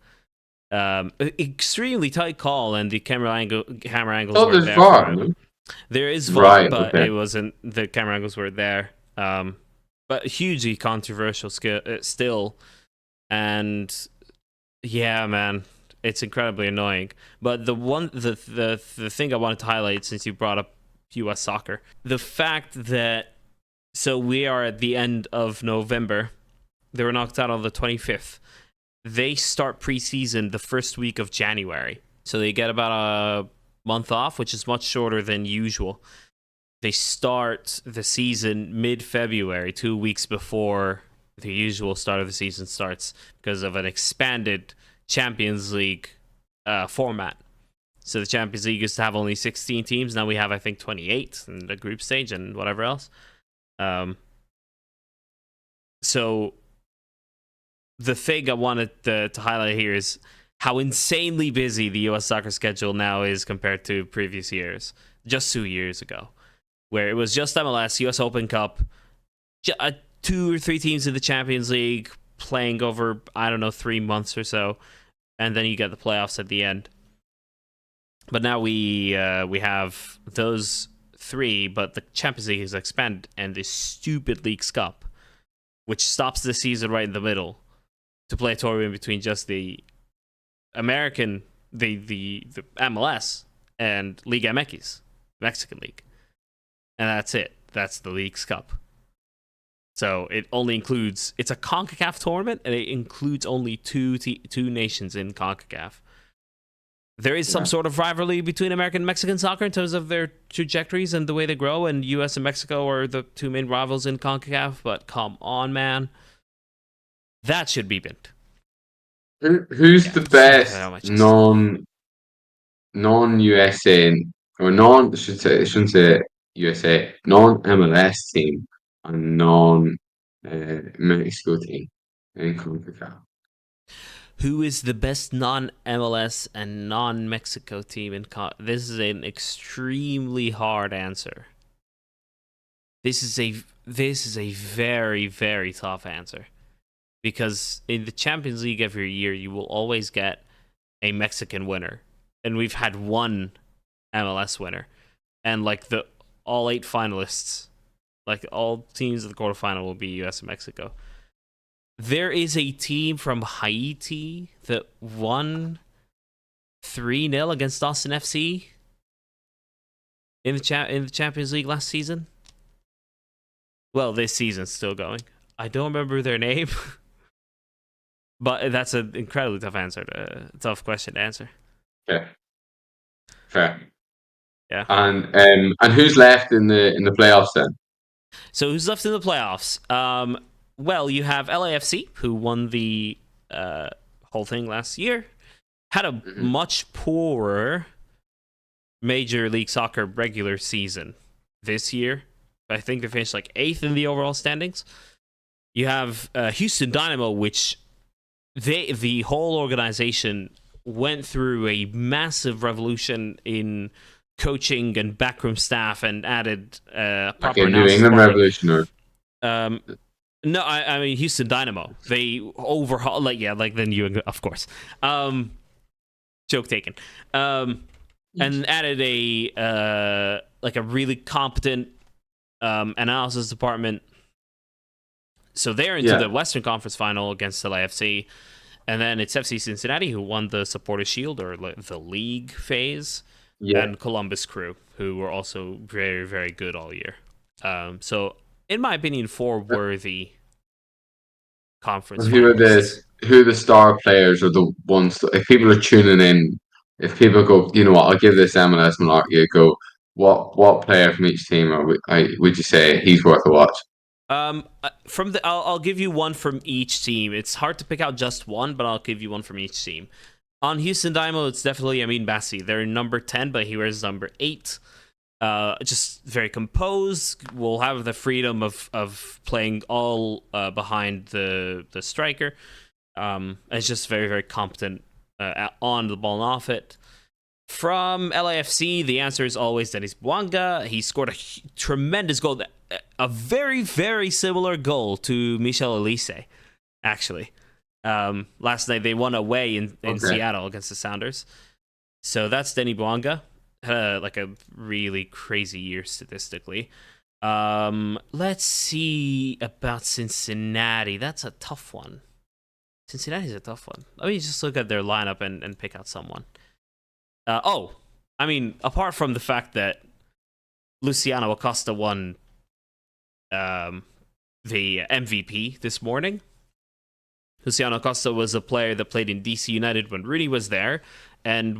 Extremely tight call, and the camera angles Oh, weren't there's there for VAR. it. No? There is VAR, Right. but Okay. it wasn't. The camera angles weren't there. But hugely controversial still, and yeah, man, it's incredibly annoying. But the thing I wanted to highlight, since you brought up U.S. soccer, the fact that so we are at the end of November. They were knocked out on the 25th. They start preseason the first week of January, so they get about a month off, which is much shorter than usual. They start the season mid-February, 2 weeks before the usual start of the season starts because of an expanded Champions League format. So the Champions League used to have only 16 teams. Now we have, I think, 28 in the group stage and whatever else. So the thing I wanted to highlight here is how insanely busy the U.S. soccer schedule now is compared to previous years, just 2 years ago, where it was just MLS, U.S. Open Cup, 2 or 3 teams in the Champions League playing over, 3 months or so, and then you get the playoffs at the end. But now we have those 3, but the Champions League is expanded, and this stupid Leagues Cup, which stops the season right in the middle to play a tour in between just the American, the MLS and Liga MX, Mexican League. And that's it. That's the Leagues Cup. So it only includes, it's a CONCACAF tournament, and it includes only two nations in CONCACAF. There is some sort of rivalry between American and Mexican soccer in terms of their trajectories and the way they grow, and US and Mexico are the 2 main rivals in CONCACAF, but come on, man. That should be bent. Who's the best non-USA or I shouldn't say USA, non-MLS team and non-Mexico team in CONCACAF? Who is the best non-MLS and non-Mexico team in This is an extremely hard answer. This is a very, very tough answer. Because in the Champions League every year, you will always get a Mexican winner. And we've had one MLS winner. And like all 8 finalists, like all teams of the quarterfinal will be US and Mexico. There is a team from Haiti that won 3-0 against Austin FC in the Champions League last season. Well, this season's still going. I don't remember their name. But that's an incredibly tough question to answer. Yeah. Fair. Yeah. And who's left in the playoffs then? So who's left in the playoffs? Well, you have LAFC, who won the whole thing last year. Had a much poorer Major League Soccer regular season this year. I think they finished like 8th in the overall standings. You have Houston Dynamo, which the whole organization went through a massive revolution in coaching and backroom staff and added proper like a New England revolution, or no, I mean Houston Dynamo. They overhauled, like the New England, of course. Joke taken. And added a really competent analysis department. So they're into the Western Conference Final against LAFC. And then it's FC Cincinnati, who won the Supporters' Shield, or the league phase. Yeah. And Columbus Crew, who were also very, very good all year. So, in my opinion, 4 worthy conference finalists. Who are the star players, or the ones that, if people are tuning in, if people go, you know what, I'll give this MLS Malarkey a go, what player from each team would you say he's worth a watch? I'll give you one from each team. It's hard to pick out just one, but I'll give you one from each team. On Houston Dynamo, it's definitely Amin Bassi. They're number 10, but he wears number 8. Just very composed. Will have the freedom of playing all behind the striker. It's just very, very competent on the ball and off it. From LAFC, the answer is always Denis Bouanga. He scored a tremendous goal. A very, very similar goal to Michel Elise, actually. Last night they won away in Seattle against the Sounders. So that's Denis Bouanga. Like a really crazy year statistically. Let's see about Cincinnati. That's a tough one. Cincinnati's a tough one. Let me just look at their lineup and pick out someone. Apart from the fact that Luciano Acosta won the MVP this morning. Luciano Acosta was a player that played in DC United when Rooney was there, and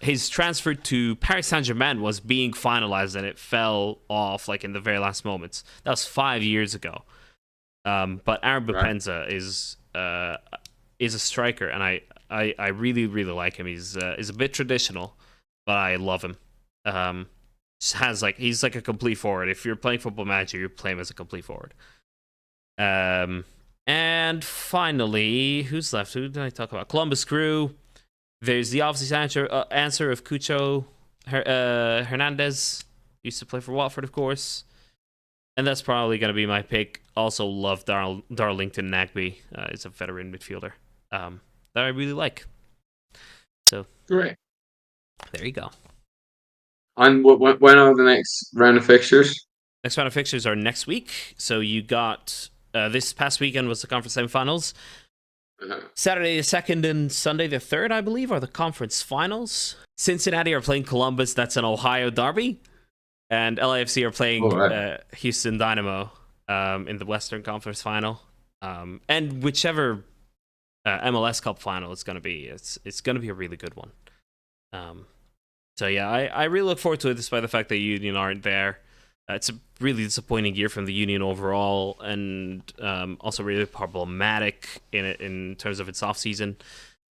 his transfer to Paris Saint-Germain was being finalized, and it fell off like in the very last moments. That was 5 years ago. But Aaron Right. Bopenza is a striker, and I really really like him. He's a bit traditional, but I love him. He's like a complete forward. If you're playing Football Manager, you play him as a complete forward. And finally, who's left? Who did I talk about? Columbus Crew. There's the obvious answer of Cucho Hernandez. Used to play for Watford, of course. And that's probably going to be my pick. Also love Darlington Nagby. He's a veteran midfielder that I really like. So Great. there you go. And when are the next round of fixtures? Next round of fixtures are next week. So you got this past weekend was the conference semifinals. Saturday the 2nd and Sunday the 3rd, I believe, are the conference finals. Cincinnati are playing Columbus. That's an Ohio derby. And LAFC are playing Houston Dynamo in the Western Conference final. And whichever MLS Cup final it's going to be, it's going to be a really good one. So yeah, I really look forward to it, despite the fact that Union aren't there. It's a really disappointing year from the Union overall, and also really problematic in terms of its offseason.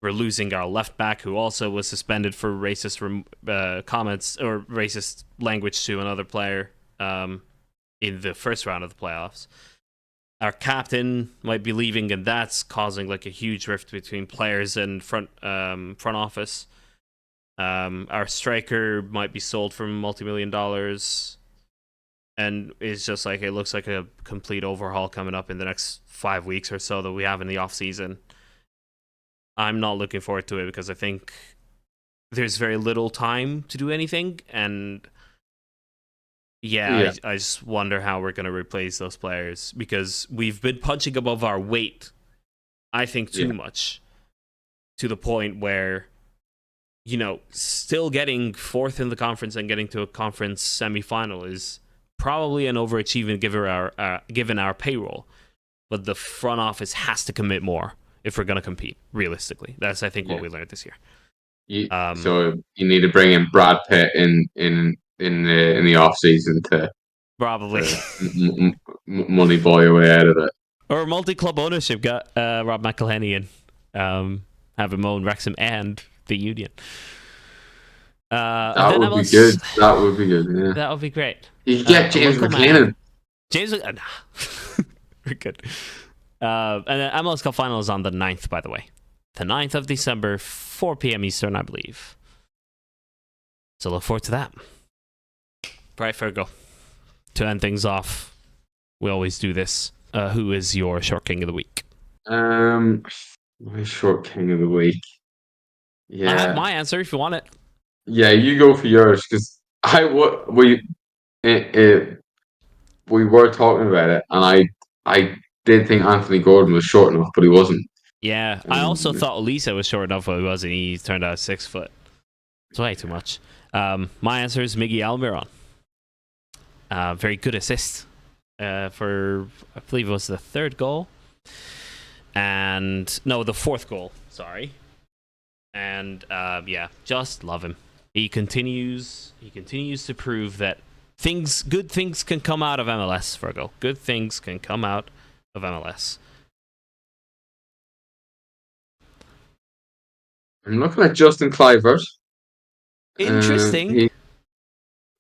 We're losing our left back, who also was suspended for racist comments or racist language to another player in the first round of the playoffs. Our captain might be leaving, and that's causing like a huge rift between players and front office. Our striker might be sold for multi-million dollars. And it's just like, it looks like a complete overhaul coming up in the next 5 weeks or so that we have in the off season. I'm not looking forward to it because I think there's very little time to do anything. And I just wonder how we're going to replace those players, because we've been punching above our weight, I think, too much, to the point where, still getting 4th in the conference and getting to a conference semifinal is probably an overachievement given our payroll, but the front office has to commit more if we're going to compete realistically. That's, I think, what we learned this year. So you need to bring in Brad Pitt in the off season to probably money boy away out of it, or multi-club ownership. Got Rob McElhenney and have him own Wrexham and the Union. That would be good. That would be good. Yeah, that would be great. You could get James McLennan. We're good. And the MLS Cup final is on the 9th, by the way. The 9th of December, 4 p.m. Eastern, I believe. So look forward to that. Right, Fergal. To end things off, we always do this. Who is your short king of the week? My short king of the week. Yeah, I have my answer if you want it. Yeah, you go for yours, because we were talking about it, and I did think Anthony Gordon was short enough, but he wasn't. Yeah, I also thought Elisa was short enough, but he wasn't. He turned out 6 foot. It's way too much. My answer is Miguel Almiron. Very good assist for, I believe it was the 3rd goal. And no, the 4th goal. Sorry. And just love him. He continues to prove that good things can come out of MLS, Virgo. Good things can come out of MLS. I'm looking at Justin Kluivert. Interesting.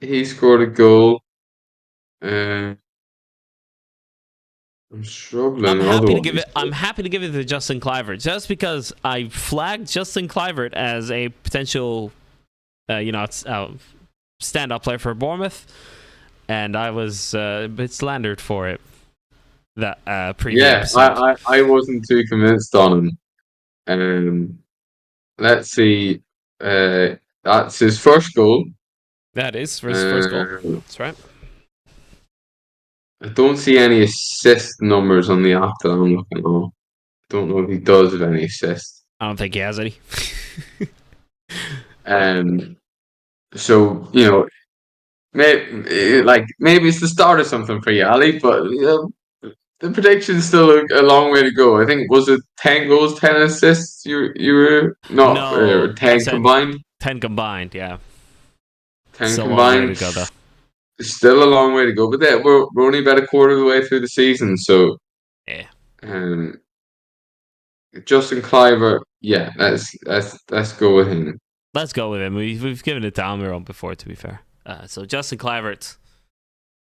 He scored a goal. I'm struggling. I'm happy to give it to Justin Kluivert, just because I flagged Justin Kluivert as a potential, stand-up player for Bournemouth, and I was a bit slandered for it. That previous episode. I wasn't too convinced on him. Let's see. That's his first goal. That is for his first goal. That's right. I don't see any assist numbers on the app that I'm looking at. Don't know if he does have any assists. I don't think he has any. So maybe it's the start of something for you, Ali. But the prediction's still a long way to go. I think, was it 10 goals, 10 assists? You were not 10 combined. 10 combined, yeah. 10 still combined. A long way to go, though. Still a long way to go, but we're only about a quarter of the way through the season, so Yeah. Justin Cliver, yeah, let's go with him. Let's go with him. We've given it to Almiron before, to be fair. So Justin Clivert,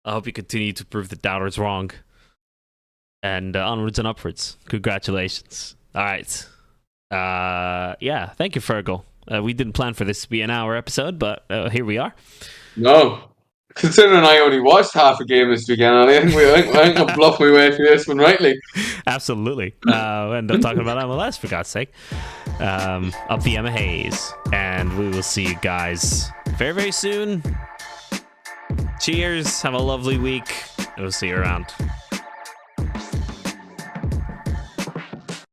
I hope you continue to prove the doubters wrong. And onwards and upwards. Congratulations. All right. Yeah, thank you, Fergal. We didn't plan for this to be an hour episode, but here we are. No. Considering I only watched half a game this weekend, I think I can bluff my way through this one rightly. Absolutely. We end up talking about MLS, for God's sake. Up the Emma Hayes. And we will see you guys very, very soon. Cheers. Have a lovely week. We'll see you around.